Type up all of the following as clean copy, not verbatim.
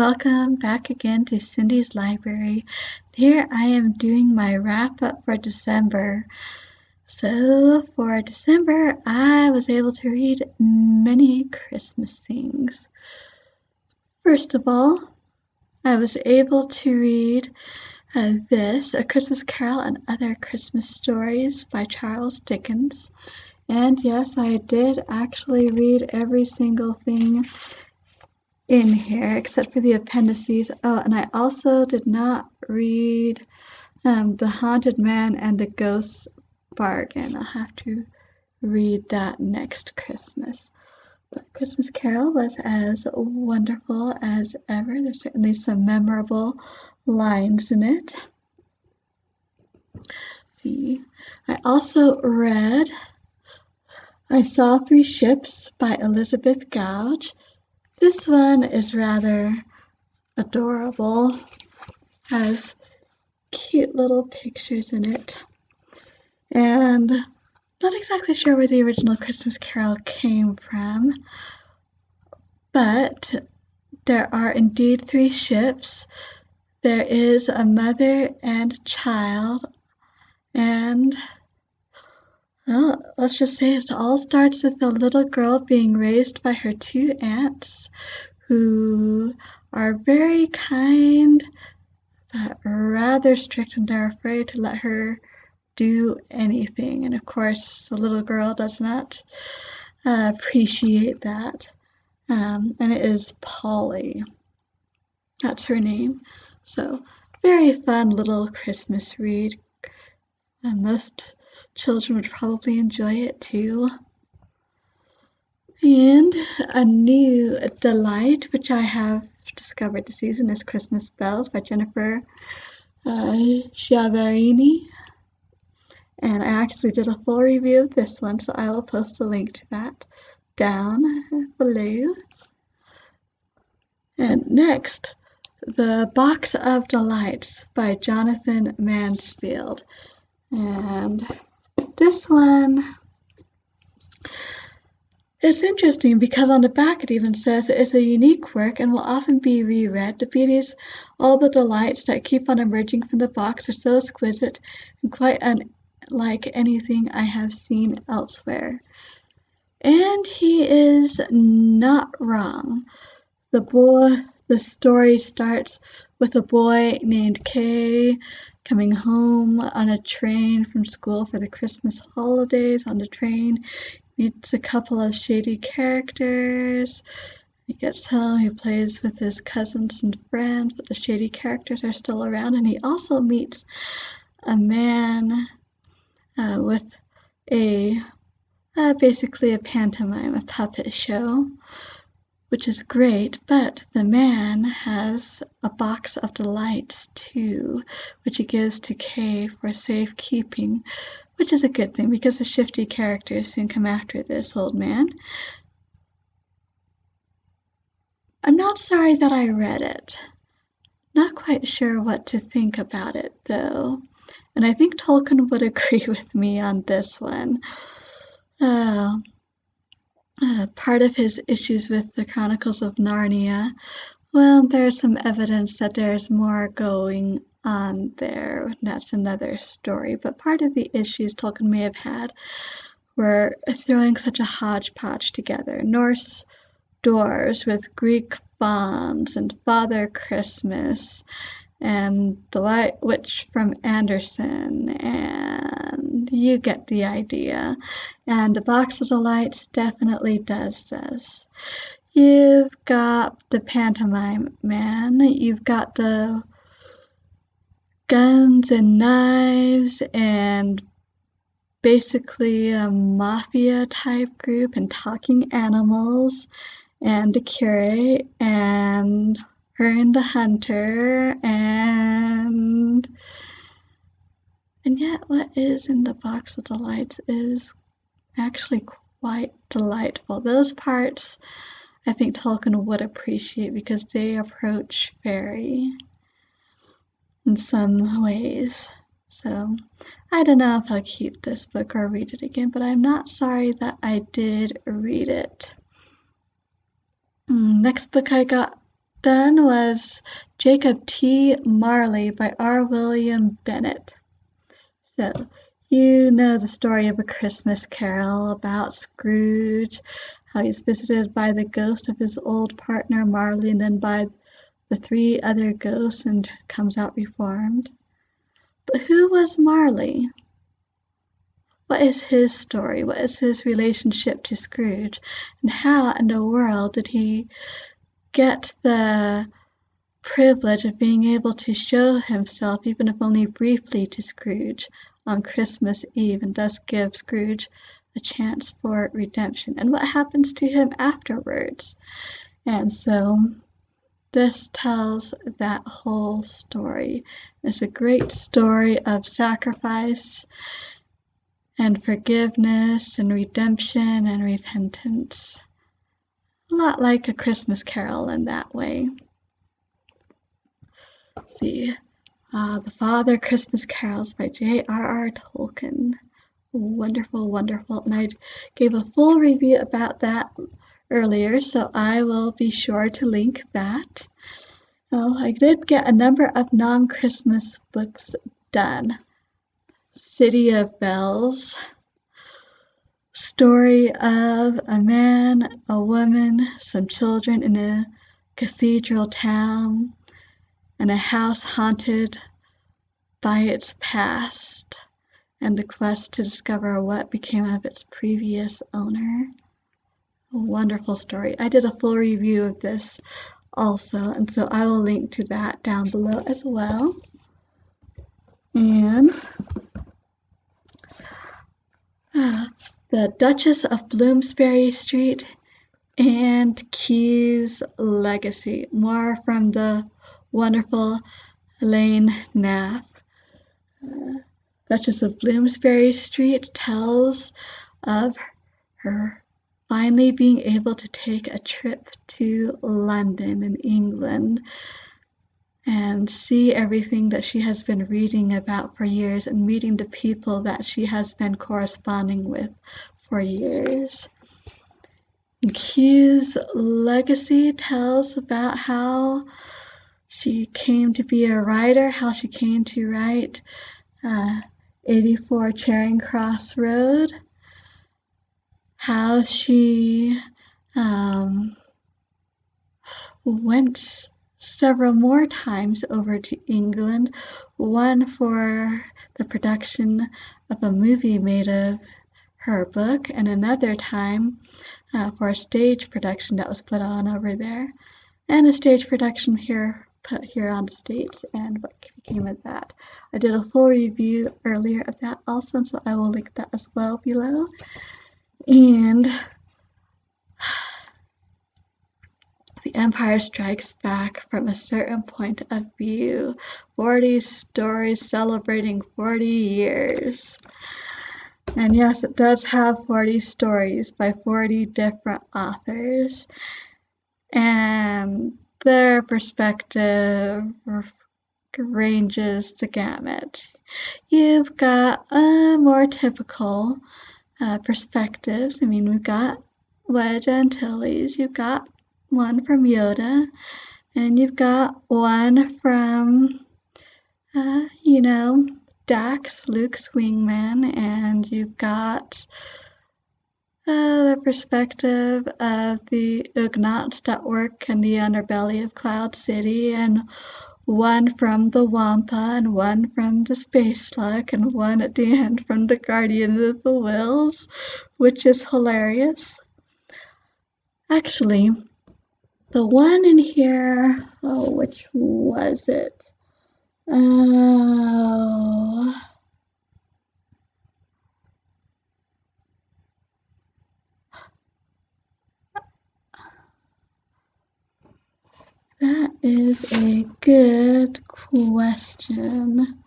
welcome back again to Cindy's Library. Here I am doing my wrap up for December. So for December, I was able to read many Christmas things. First of all, I was able to read A Christmas Carol and Other Christmas Stories by Charles Dickens. And yes, I did actually read every single thing in here except for the appendices. Oh, and I also did not read The Haunted Man and the Ghost's Bargain. I'll have to read that next Christmas. But Christmas Carol was as wonderful as ever. There's certainly some memorable lines in it. Let's see, I also read I Saw Three Ships by Elizabeth Gouge. This one is rather adorable, has cute little pictures in it, and not exactly sure where the original Christmas Carol came from, but there are indeed three ships. There is a mother and child, and well, let's just say it all starts with a little girl being raised by her two aunts who are very kind but rather strict, and they're afraid to let her do anything. And of course, the little girl does not appreciate that. And it is Polly. That's her name. So, very fun little Christmas read. Most children would probably enjoy it too. And a new delight, which I have discovered this season, is Christmas Bells by Jennifer Chiaverini. And I actually did a full review of this one, so I will post a link to that down below. And next, The Box of Delights by Jonathan Mansfield. And this one, it's interesting because on the back it even says it is a unique work and will often be reread. The beauties, all the delights that keep on emerging from the box are so exquisite and quite unlike anything I have seen elsewhere. And he is not wrong. The story starts with a boy named Kay coming home on a train from school for the Christmas holidays. On the train, meets a couple of shady characters. He gets home, he plays with his cousins and friends, but the shady characters are still around. And he also meets a man with basically a pantomime, a puppet show, which is great, but the man has a box of delights too, which he gives to Kay for safekeeping, which is a good thing because the shifty characters soon come after this old man. I'm not sorry that I read it. Not quite sure what to think about it though, and I think Tolkien would agree with me on this one. Part of his issues with the Chronicles of Narnia, well, there's some evidence that there's more going on there. That's another story. But part of the issues Tolkien may have had were throwing such a hodgepodge together. Norse dwarves with Greek fauns and Father Christmas and the White Witch from Andersen, and you get the idea. And the Box of Delights definitely does this. You've got the pantomime man, you've got the guns and knives and basically a mafia type group and talking animals and the curate and her and the hunter, and yet what is in the Box of Delights is actually quite delightful. Those parts I think Tolkien would appreciate because they approach fairy in some ways. So I don't know if I'll keep this book or read it again, but I'm not sorry that I did read it. Next book I got done was Jacob T. Marley by R. William Bennett. So, you know the story of A Christmas Carol about Scrooge, how he's visited by the ghost of his old partner Marley and then by the three other ghosts and comes out reformed. But who was Marley? What is his story? What is his relationship to Scrooge? And how in the world did he get the privilege of being able to show himself, even if only briefly, to Scrooge on Christmas Eve and thus give Scrooge a chance for redemption? And what happens to him afterwards? And so this tells that whole story. It's a great story of sacrifice and forgiveness and redemption and repentance. A lot like A Christmas Carol in that way. Let's see. The Father Christmas Carols by J.R.R. Tolkien. Wonderful, wonderful. And I gave a full review about that earlier, so I will be sure to link that. Well, I did get a number of non-Christmas books done. City of Bells, story of a man, a woman, some children in a cathedral town, and a house haunted by its past, and the quest to discover what became of its previous owner. A wonderful story. I did a full review of this also, and so I will link to that down below as well. And The Duchess of Bloomsbury Street and Key's Legacy. More from the wonderful Elaine Naff. Duchess of Bloomsbury Street tells of her finally being able to take a trip to London in England and see everything that she has been reading about for years and meeting the people that she has been corresponding with for years. Key's Legacy tells about how she came to be a writer, how she came to write 84 Charing Cross Road, how she went several more times over to England, one for the production of a movie made of her book, and another time for a stage production that was put on over there, and a stage production put here on the States, and what became of that. I did a full review earlier of that also, so I will link that as well below. And The Empire Strikes Back from a Certain Point of View. 40 stories celebrating 40 years. And yes, it does have 40 stories by 40 different authors. And their perspective ranges the gamut. You've got more typical perspectives. I mean, we've got Wedge Antilles, you've got one from Yoda, and you've got one from, Dax, Luke's wingman, and you've got the perspective of the Ugnaughts that work in the underbelly of Cloud City, and one from the Wampa, and one from the Space Slug, and one at the end from the Guardian of the Whills, which is hilarious. Actually, the one in here, which was it? Oh, that is a good question.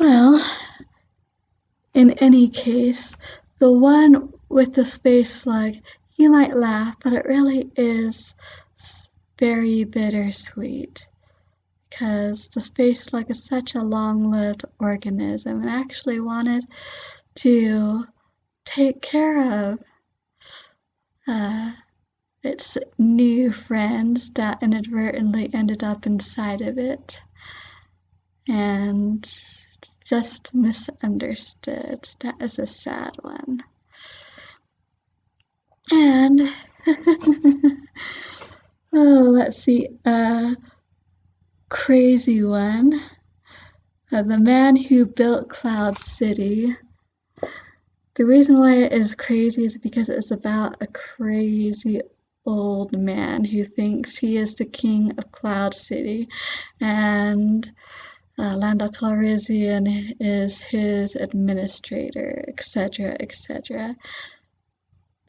Well, in any case, the one with the Space Slug, you might laugh, but it really is very bittersweet, because the Space Slug is such a long-lived organism and actually wanted to take care of its new friends that inadvertently ended up inside of it and just misunderstood. That is a sad one. And let's see, a crazy one. The Man Who Built Cloud City. The reason why it is crazy is because it's about a crazy old man who thinks he is the king of Cloud City, and Lando Calrissian is his administrator, etc., etc.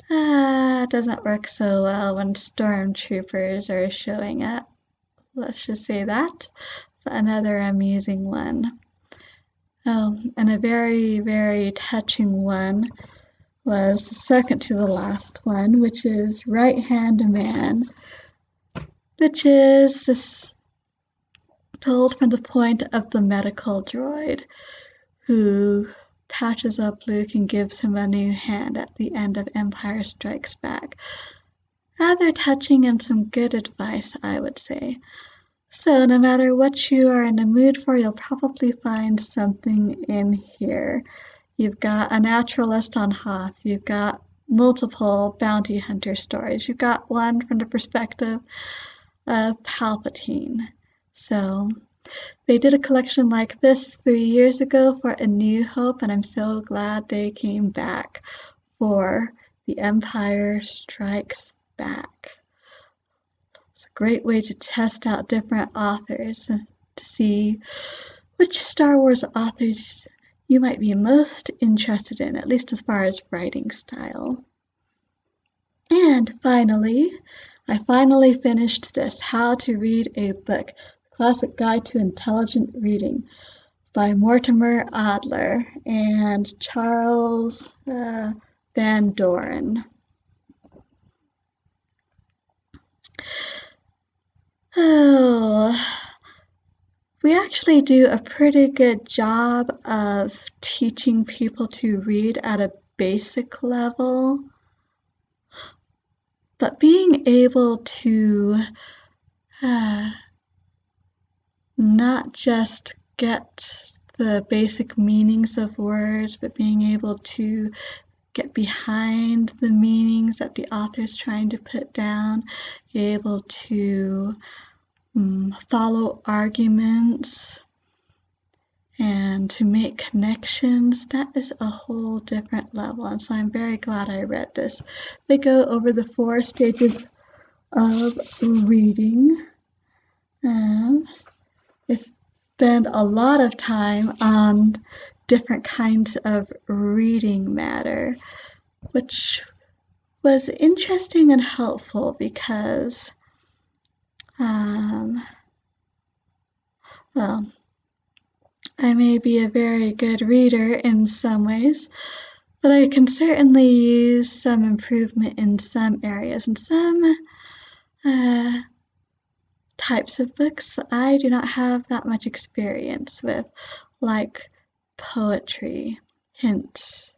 Doesn't work so well when stormtroopers are showing up. Let's just say that. Another amusing one. Oh, and a very, very touching one was second to the last one, which is Right Hand Man, which is this told from the point of the medical droid who patches up Luke and gives him a new hand at the end of Empire Strikes Back. Rather touching and some good advice, I would say. So no matter what you are in the mood for, you'll probably find something in here. You've got a naturalist on Hoth. You've got multiple bounty hunter stories. You've got one from the perspective of Palpatine. So they did a collection like this 3 years ago for A New Hope, and I'm so glad they came back for The Empire Strikes Back. It's a great way to test out different authors and to see which Star Wars authors you might be most interested in, at least as far as writing style. And finally, I finally finished this How to Read a Book, Classic Guide to Intelligent Reading by Mortimer Adler and Charles Van Doren. Oh, we actually do a pretty good job of teaching people to read at a basic level, but being able to not just get the basic meanings of words, but being able to get behind the meanings that the author's trying to put down, be able to follow arguments and to make connections, that is a whole different level. And so I'm very glad I read this. They go over the 4 stages of reading. They spend a lot of time on different kinds of reading matter, which was interesting and helpful because, well, I may be a very good reader in some ways, but I can certainly use some improvement in some areas. And some types of books I do not have that much experience with, like poetry. Hint,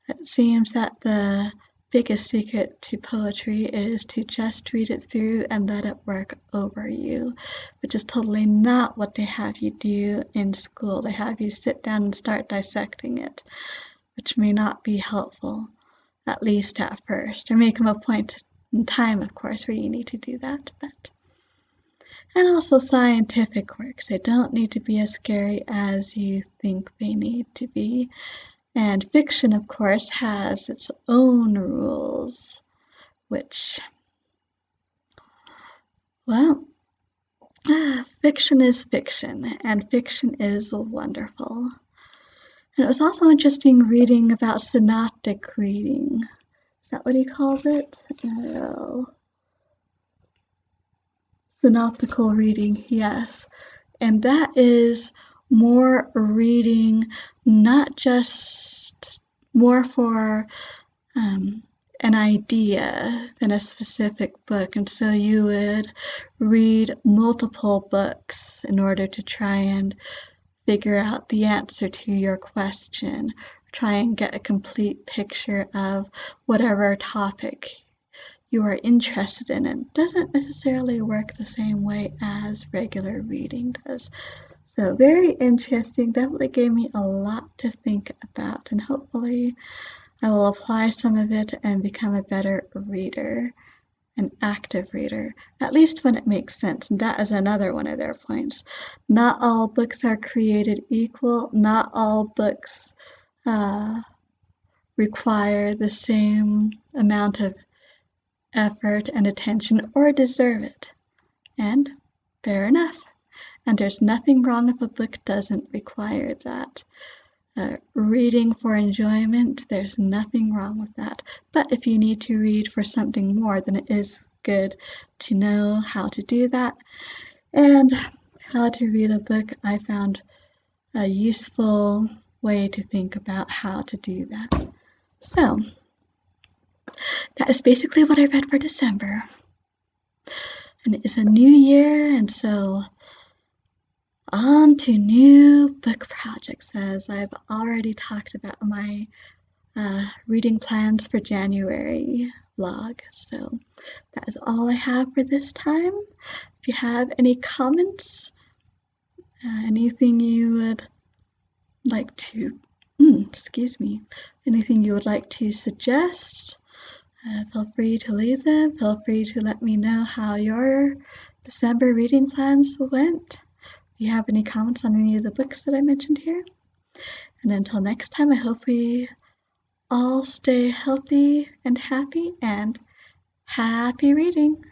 it seems that the biggest secret to poetry is to just read it through and let it work over you, which is totally not what they have you do in school. They have you sit down and start dissecting it, which may not be helpful, at least at first. There may come a point in time, of course, where you need to do that, but... And also scientific works. They don't need to be as scary as you think they need to be. And fiction, of course, has its own rules, which, well, fiction is fiction, and fiction is wonderful. And it was also interesting reading about synoptic reading. Is that what he calls it? No. Synoptical reading, yes. And that is more reading, not just more for an idea than a specific book. And so you would read multiple books in order to try and figure out the answer to your question, try and get a complete picture of whatever topic you are interested in. It doesn't necessarily work the same way as regular reading does. So very interesting, definitely gave me a lot to think about, and hopefully I will apply some of it and become a better reader, an active reader, at least when it makes sense. And that is another one of their points. Not all books are created equal. Not all books require the same amount of effort and attention or deserve it. And fair enough. And there's nothing wrong if a book doesn't require that. Reading for enjoyment, there's nothing wrong with that. But if you need to read for something more, then it is good to know how to do that. And how to read a book, I found a useful way to think about how to do that. So, that is basically what I read for December. And it is a new year, and so on to new book projects, as I've already talked about my reading plans for January vlog. So that is all I have for this time. If you have any comments, anything you would like to, anything you would like to suggest, feel free to leave them. Feel free to let me know how your December reading plans went. If you have any comments on any of the books that I mentioned here. And until next time, I hope we all stay healthy and happy reading.